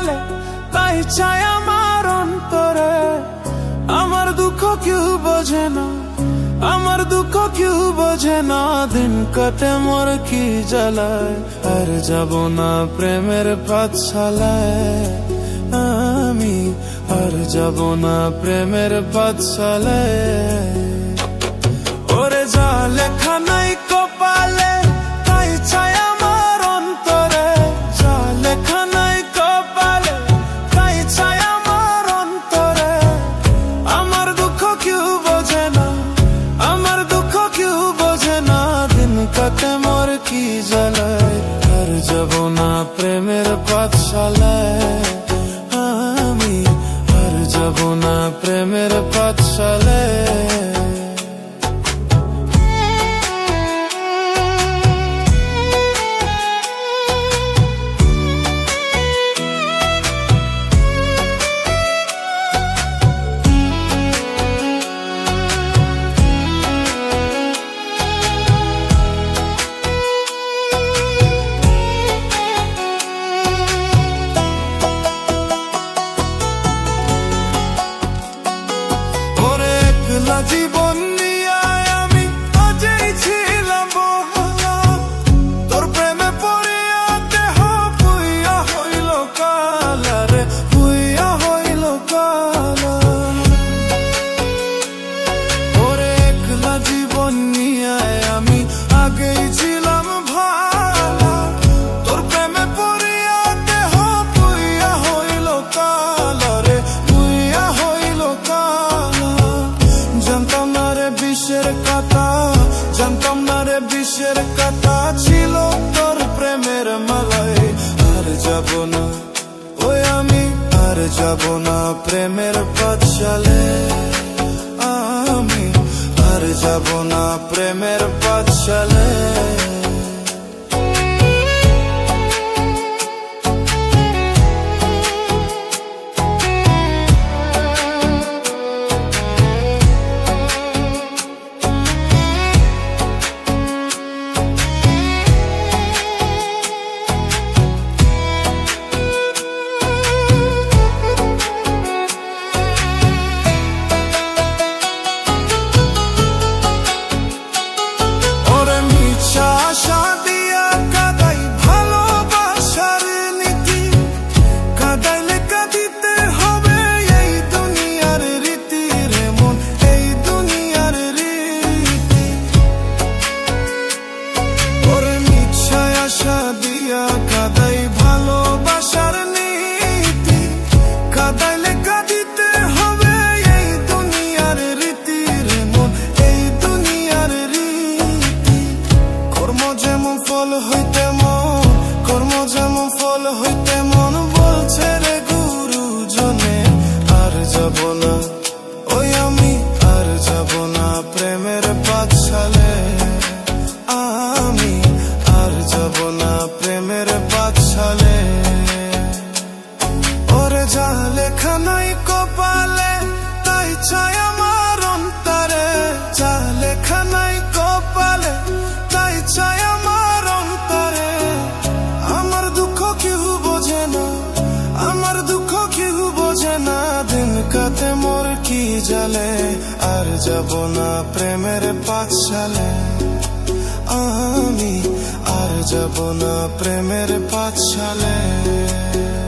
পালে তাই চাই আমার অন্তরে। আমার দুঃখ কেউ বোঝে না, আমার দুঃখ কেউ বোঝে না, দিন কাটে মোর কি জ্বালায়। আর যাব না প্রেমের পাঠশালায় আমি, আর যাব না প্রেমের পাঠশালায়। ওরে যা লেখা নাই কপালে তাই চাই আমার অন্তরে, যা লেখা নাই কপালে তাই চাই আমার অন্তরে। আমার দুঃখ কেউ বোঝে না, আমার দুঃখ কেউ বোঝে না, দিন কাটে মোর কি জ্বালায়। আর যাব না প্রেমের পাঠশালায় আমি, আর যাব না প্রেমের পাঠশালায়। জীবন নিয়ে আমি আজই ছিলাম বহলা, তোর প্রেমে পড়িয়া দেহ পুইয়া হইল কালা রে, পুইয়া হইল কালা। ওরে একলা জীবন নিয়ে আমি আগেই ছিলাম ভালা, তোর প্রেমে পড়িয়া দেহ পুইয়া হইল কালা রে, পুইয়া হইল কালা। জানতাম না রে বিষের কথা, জানতাম না রে বিষের কথা ছিল তোর প্রেমের মালায়। আর যাব না ওই আমি, আর যাব না প্রেমের পাঠশালায় আমি, আর যাব না প্রেমের পাঠশালায়। কাতে মোর কি জ্বালে। আর যাব না প্রেমের পাঠশালায় আমি, আর যাব না প্রেমের পাঠশালায়।